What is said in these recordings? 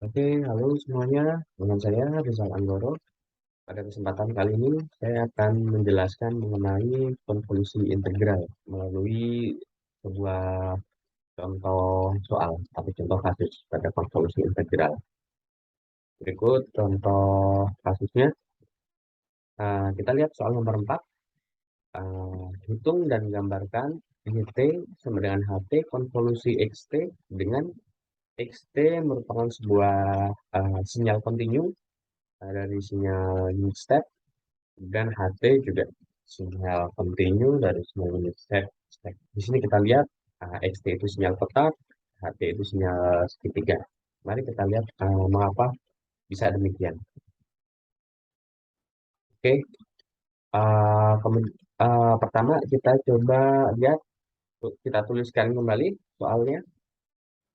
Oke, halo semuanya. Dengan saya Rizal Anggoro. Pada kesempatan kali ini, saya akan menjelaskan mengenai konvolusi integral melalui sebuah contoh soal atau contoh kasus pada konvolusi integral. Berikut contoh kasusnya. Kita lihat soal nomor 4. Hitung dan gambarkan dt sama dengan ht konvolusi xt dengan xt merupakan sebuah sinyal kontinu dari sinyal unit step. Dan HT juga sinyal continue dari sinyal unit step. Di sini kita lihat XT itu sinyal kotak, HT itu sinyal segitiga. Mari kita lihat mengapa bisa demikian. Oke, pertama kita coba lihat, kita tuliskan kembali soalnya.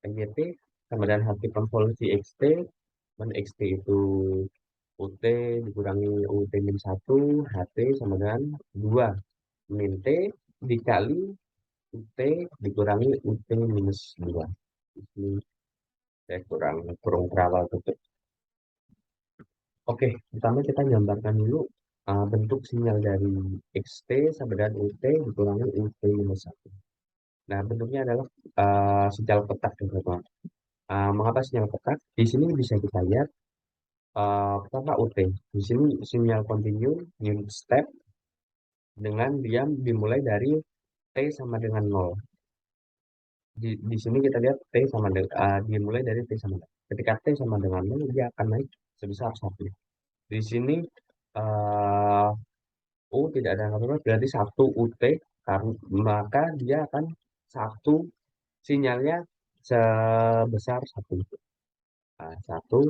NGT sama dengan HT konvolusi XT, dan XT itu UT dikurangi UT min 1, HT sama dengan 2 min T dikali UT dikurangi UT minus 2. Ini saya kurang terawal tutup. Oke, pertama kita gambarkan dulu bentuk sinyal dari XT sama dengan UT dikurangi UT minus 1. Nah, bentuknya adalah sinyal kotak, teman-teman. Mengapa sinyal kotak? Di sini bisa kita lihat pertama UT. Di sini sinyal continue unit step dengan diam dimulai dari T sama dengan 0. Di sini kita lihat T sama dengan dimulai dari T sama dengan. Ketika T sama dengan 0, dia akan naik sebesar 1. Di sini uh, U tidak ada apa-apa, berarti 1 UT, karena maka dia akan satu sinyalnya sebesar 1. Satu,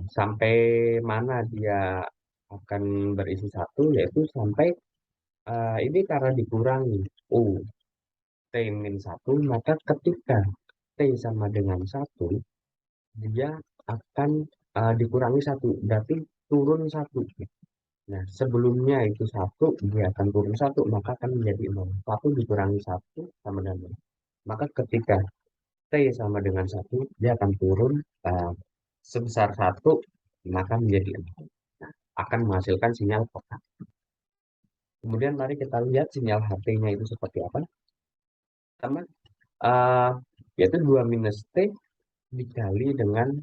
sampai mana dia akan berisi 1, yaitu sampai ini karena dikurangi U T min 1, maka ketika T sama dengan 1, dia akan dikurangi 1, berarti turun 1. Nah, sebelumnya itu 1, dia akan turun 1, maka akan menjadi 0. 1 dikurangi 1 sama dengan 0. Maka ketika T sama dengan 1, dia akan turun uh, sebesar 1, maka menjadi 0. Nah, akan menghasilkan sinyal kotak. Kemudian mari kita lihat sinyal HT-nya itu seperti apa. Pertama, uh, yaitu 2 minus T dikali dengan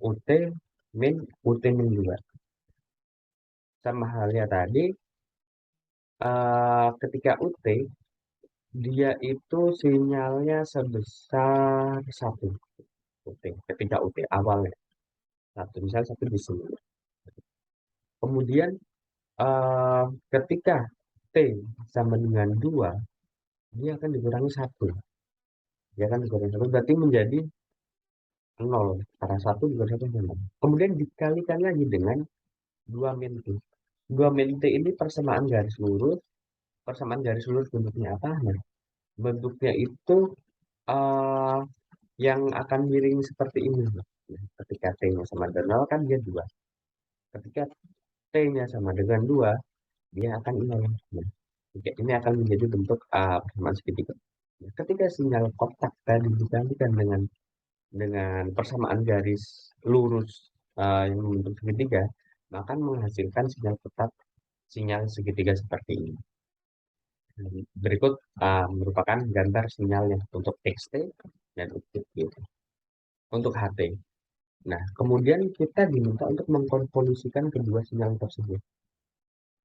UT min UT min 2. Sama halnya tadi, ketika UT, dia itu sinyalnya sebesar 1. UT, ketika UT awalnya. Satu, misal 1 di sini. Kemudian eh, ketika T sama dengan 2, dia akan dikurangi 1. Dia akan dikurangi 1, berarti menjadi 0. Karena 1 dikurangi 1 0. Kemudian dikalikan lagi dengan 2 min T. 2 min T ini persamaan garis lurus. Persamaan garis lurus bentuknya apa? Nah, bentuknya itu eh, yang akan miring seperti ini. Nah, ketika T-nya sama dengan 0 kan dia 2. Ketika T-nya sama dengan 2, dia akan 0. Nah, ini akan menjadi bentuk persamaan segitiga. Nah, ketika sinyal kotak tadi digantikan dengan persamaan garis lurus yang membentuk segitiga, maka akan menghasilkan sinyal kotak, sinyal segitiga seperti ini. Berikut merupakan gambar sinyalnya untuk XT dan untuk HT. Nah, kemudian kita diminta untuk mengkonvolusikan kedua sinyal tersebut.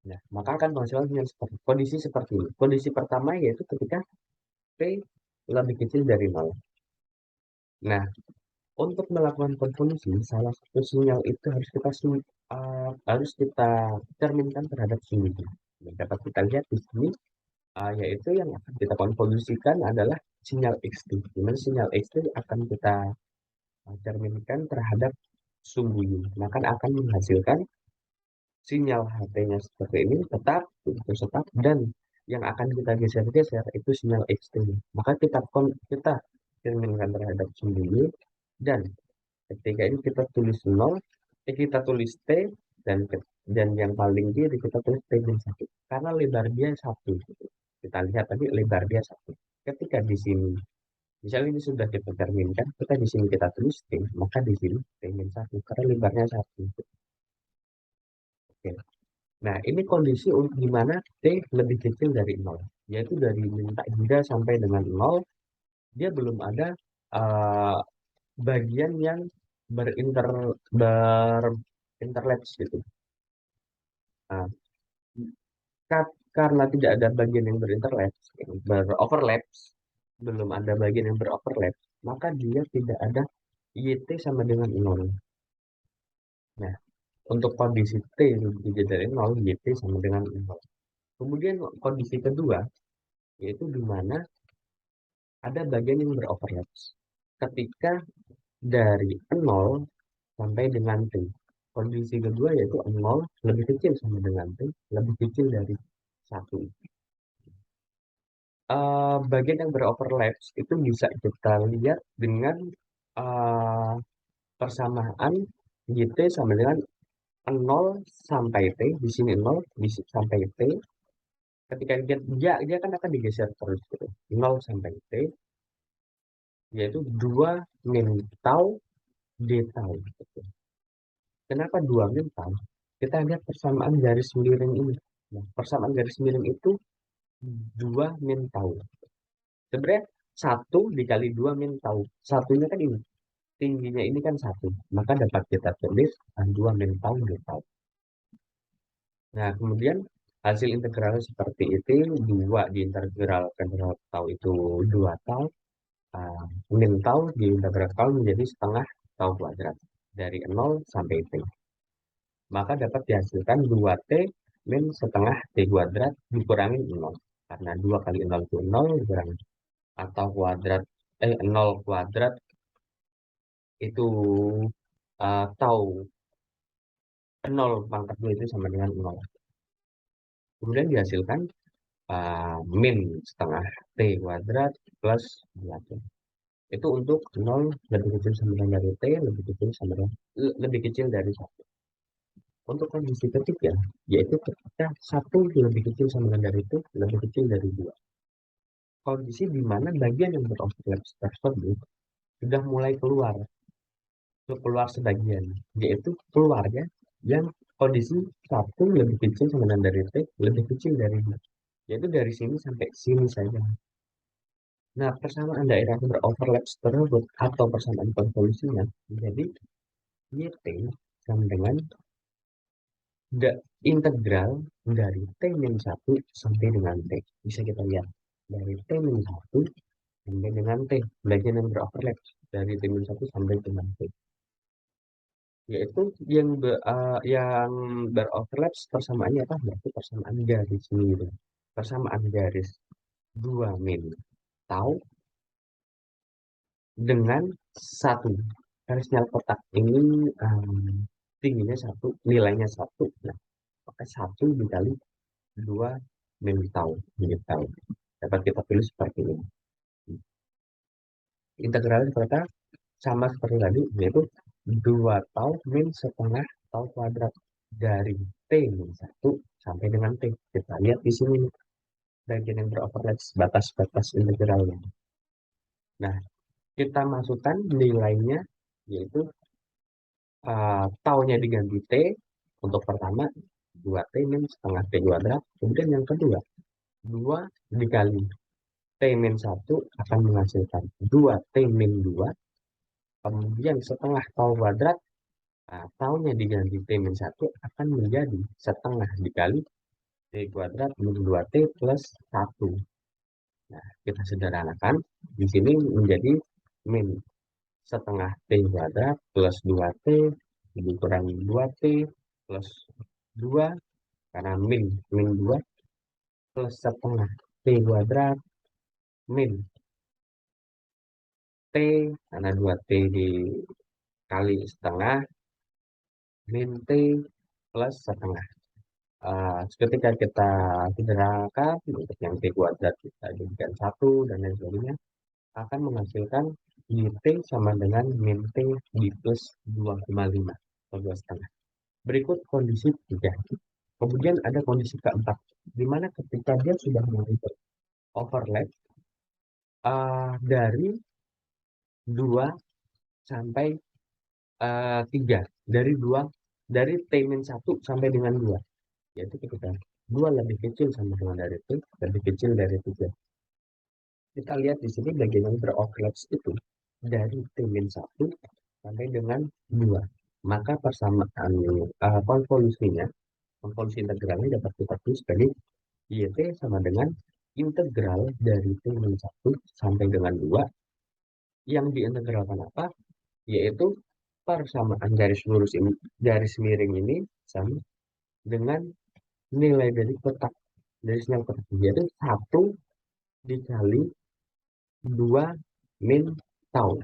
Nah, maka akan menghasilkan sinyal seperti kondisi seperti ini. Kondisi pertama yaitu ketika T lebih kecil dari 0. Nah, untuk melakukan konvolusi, salah satu sinyal itu harus kita cerminkan terhadap sumbunya. Nah, dapat kita lihat di sini, yaitu yang akan kita konvolusikan adalah sinyal X-T. Dimana sinyal X-T akan kita cerminkan terhadap sumbunya. Maka akan menghasilkan sinyal HT-nya seperti ini tetap, dan yang akan kita geser-geser itu sinyal X-T. Maka kita cerminkan terhadap sumbunya, dan ketika ini kita tulis 0, kita tulis T, dan yang paling kiri kita tulis T min 1. Karena lebar dia 1. Kita lihat tadi lebar dia 1. Ketika di sini Misalnya ini sudah kita cerminkan, kita di sini kita tulis T, maka di sini T-1, karena lebarnya 1. Oke. Nah, ini kondisi di mana T lebih kecil dari 0. Yaitu dari min tak hingga sampai dengan 0, dia belum ada uh, bagian yang berinterlapse gitu. Nah, karena tidak ada bagian yang beroverlaps, belum ada bagian yang beroverlap, maka dia tidak ada YT sama dengan 0. Nah, untuk kondisi T lebih dari 0, YT sama dengan 0. Kemudian kondisi kedua, yaitu di mana ada bagian yang beroverlap. Ketika dari 0 sampai dengan T. Kondisi kedua yaitu 0 lebih kecil sama dengan T, lebih kecil dari 1. Bagian yang beroverlap itu bisa kita lihat dengan uh, persamaan YT sama dengan 0 sampai T, di sini 0 sampai T. Ketika dia kan akan digeser terus gitu. 0 sampai T, yaitu 2 min tau d tau gitu. Kenapa 2 min tau? Kita lihat persamaan garis miring ini. Nah, persamaan garis miring itu 2 min tau. Sebenarnya 1 dikali 2 min tau. Satunya kan ini. Tingginya ini kan 1. Maka dapat kita tulis 2 min tau d tau. Nah, kemudian hasil integralnya seperti itu. 2 diintegralkan tau itu 2 tau. Min tau diintegralkan menjadi setengah tau kuadrat. Dari 0 sampai T. Maka dapat dihasilkan 2T min setengah T kuadrat dikurangi 0. Karena 2 kali 0 itu 0 dikurangi. Atau kuadrat, 0 kuadrat itu tau 0 pangkat 2 itu sama dengan 0. Kemudian dihasilkan min setengah T kuadrat plus 2T. Itu untuk 0 lebih kecil sama dengan dari T, lebih kecil dari 1. Untuk kondisi ketiga, yaitu ketika 1 lebih kecil sama dengan dari T, lebih kecil dari 2. Kondisi di mana bagian yang beroverlap tersebut sudah mulai keluar sebagian, yaitu keluarnya yang kondisi 1 lebih kecil sama dengan dari T, lebih kecil dari 2. Yaitu dari sini sampai sini saja. Nah, persamaan daerah beroverlap tersebut atau persamaan konvolusinya menjadi YT sama dengan integral dari T-1 sampai dengan T. Bisa kita lihat. Dari T-1 sampai dengan T. Bagian yang beroverlap. Dari T-1 sampai dengan T. Yaitu yang beroverlap persamaannya apa? Yaitu persamaan garis miring. Persamaan garis 2 min tau dengan 1. Garisnya kotak ini tingginya 1, nilainya 1. Nah, maka 1 dikali 2 min tau. Dapat kita pilih seperti ini. Integralnya ternyata sama seperti tadi, yaitu 2 tau min setengah tau kuadrat dari T min 1 sampai dengan T. Kita lihat di sini bagian yang beroverlap batas-batas integralnya. Nah, kita masukkan nilainya, yaitu taunya diganti T untuk pertama 2T min setengah T kuadrat. Kemudian yang kedua 2 dikali T min 1 akan menghasilkan 2T min 2. Kemudian setengah tau kuadrat, taunya diganti T min 1 akan menjadi setengah dikali T kuadrat min 2T plus 1. Nah, kita sederhanakan. Di sini menjadi min setengah T kuadrat plus 2T dikurangi 2T plus 2 karena min 2 plus setengah T kuadrat min T karena 2T dikali setengah min T plus setengah. Ketika kita sederhanakan untuk yang T kuadrat kita jadikan 1 dan lain sebagainya akan menghasilkan YT sama dengan min T di plus 2,5 atau 2,5. Berikut kondisi 3. Kemudian ada kondisi keempat, di mana ketika dia sudah mulai overlap dari 2 sampai 3. Dari T-1 sampai dengan 2. Yaitu ketika 2 lebih kecil sama dengan dari T, lebih kecil dari 3. Kita lihat di sini bagian yang beroverlap itu dari T-1 sampai dengan 2. Maka persamaan konvolusi integralnya dapat kita tulis sebagai YT sama dengan integral dari T-1 sampai dengan 2 yang diintegralkan apa? Yaitu persamaan garis lurus ini, garis miring ini sama dengan nilai dari kotak, dari sinyal kotak, yaitu 1 dikali 2 min tau.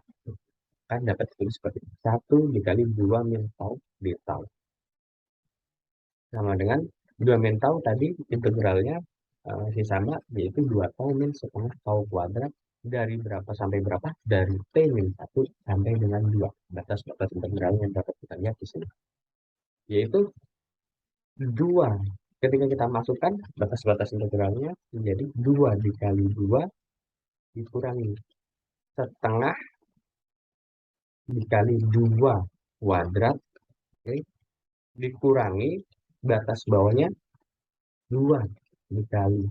Kan dapat tulis seperti ini. 1 dikali 2 min tau di tau. Sama dengan 2 min tau tadi integralnya masih sama, yaitu 2 tau min setengah tau kuadrat dari berapa sampai berapa? Dari T min 1 sampai dengan 2. Batas-batas integralnya dapat kita lihat di sini. Yaitu 2. Ketika kita masukkan batas-batas integralnya menjadi 2 dikali 2 dikurangi setengah dikali 2 kuadrat, oke, dikurangi batas bawahnya 2 dikali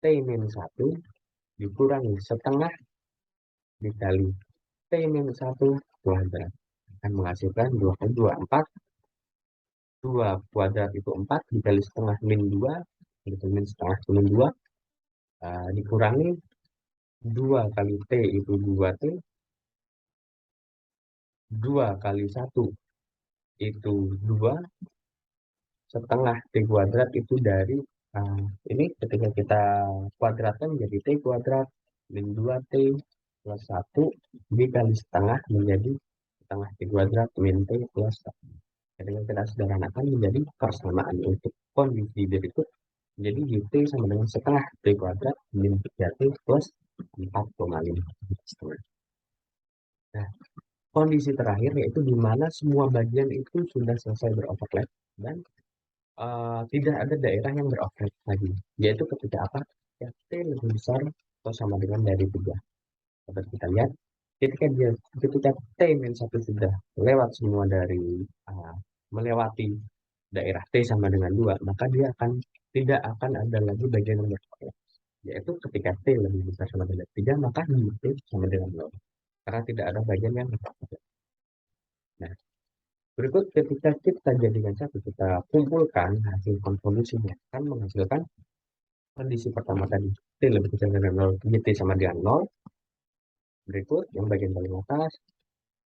T min 1 dikurangi setengah dikali T min 1 kuadrat. Akan menghasilkan 2 kali 2, 4. 2 kuadrat itu 4 dikali setengah min 2, itu min setengah min 2, dikurangi 2 kali T itu 2T, 2 kali 1 itu 2, setengah T kuadrat itu dari ini ketika kita kuadratkan menjadi T kuadrat min 2T plus 1 dikali setengah menjadi setengah T kuadrat min T plus 1. Ketika kita sederhanakan menjadi persamaan untuk kondisi berikut, jadi YT sama dengan setengah T kuadrat min 3T plus 4,5. Nah, kondisi terakhir yaitu di mana semua bagian itu sudah selesai beroverlap dan tidak ada daerah yang beroverlap lagi. Yaitu ketika apa? Ya, T lebih besar atau sama dengan dari 3. Dapat kita lihat ketika T min 1 sudah lewat semua dari melewati daerah T sama dengan 2, maka dia tidak akan ada lagi bagian yang beroverlap. Yaitu ketika T lebih besar sama dengan 3, maka T sama dengan 0. Karena tidak ada bagian yang beroverlap. Nah, berikut ketika kita jadikan satu, kita kumpulkan hasil konvolusinya, akan menghasilkan kondisi pertama tadi, T lebih kecil dari 0, YT sama dengan 0. Berikut yang bagian paling atas,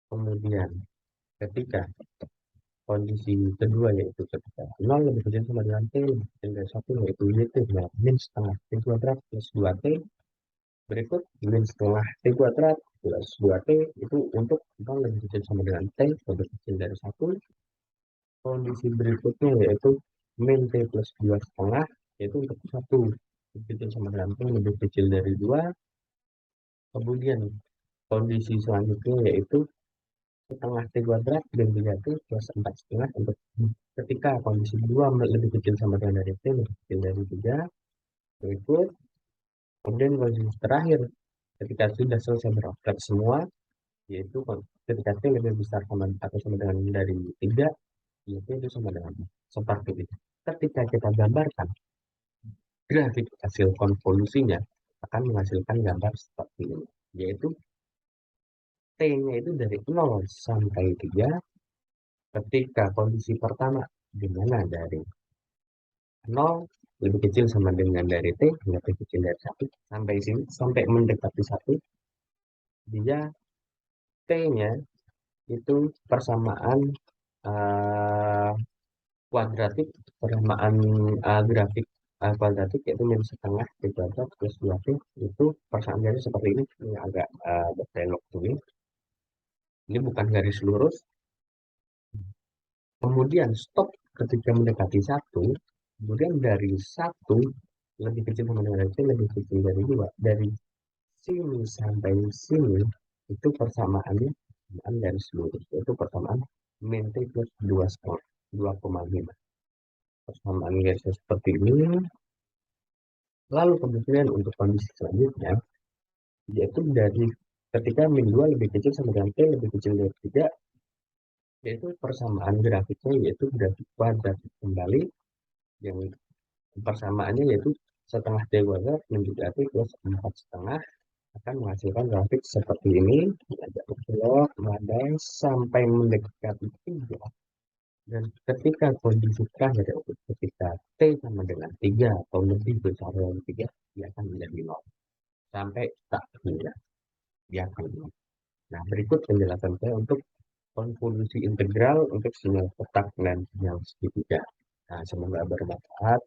kemudian ketika kondisi kedua yaitu ketika 0 lebih kecil sama dengan T lebih kecil dari 1, yaitu YT min setengah T kuadrat plus 2T. Berikut min setengah T kuadrat plus 2T itu untuk 0 lebih kecil sama dengan T lebih kecil dari 1. Kondisi berikutnya yaitu min T plus 2 setengah, yaitu untuk 1 lebih kecil sama dengan T lebih kecil dari 2. Kemudian kondisi selanjutnya yaitu setengah T kuadrat dan 3T plus 4 setengah untuk ketika kondisi 2 lebih kecil sama dengan dari T lebih kecil dari 3. Berikut kemudian kondisi terakhir ketika sudah selesai beroperasi semua, yaitu ketika T lebih besar sama atau sama dengan dari 3, yaitu itu sama dengan seperti ini. Ketika kita gambarkan grafik hasil konvolusinya akan menghasilkan gambar seperti ini, yaitu T-nya itu dari 0 sampai 3 ketika kondisi pertama, di mana dari 0 lebih kecil sama dengan dari T, lebih kecil dari 1, sampai sini, sampai mendekati 1, dia T-nya itu persamaan uh, kuadratik, persamaan grafik kuadratik, yaitu min setengah T kuadrat plus 2T, itu persamaannya seperti ini agak berbelok tuh. Ini bukan garis lurus. Kemudian stop ketika mendekati 1, kemudian dari 1 lebih kecil sama dengan C lebih kecil dari 2. Dari sini sampai sini itu persamaannya persamaan garis lurus, yaitu persamaan min T plus 2 setengah, 2,5. Persamaan garisnya seperti ini. Lalu kemudian untuk kondisi selanjutnya, yaitu dari Ketika min 2 lebih kecil sama dengan T lebih kecil dari 3, yaitu persamaan grafiknya yaitu grafik kuadrat. Kembali yang persamaannya yaitu setengah T kuadrat min 3T plus 4 setengah akan menghasilkan grafik seperti ini. Ada belok, melandai sampai mendekati 3. Dan ketika kondisi terakhir yaitu ketika T sama dengan 3 atau lebih besar dari 3, dia akan menjadi 0. Sampai tak hingga dia akan 0. Nah, berikut penjelasan saya untuk konvolusi integral untuk sinyal kotak dan sinyal segitiga. Nah, semoga bermanfaat.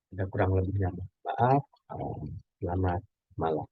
Ada kurang lebihnya, maaf. Selamat malam.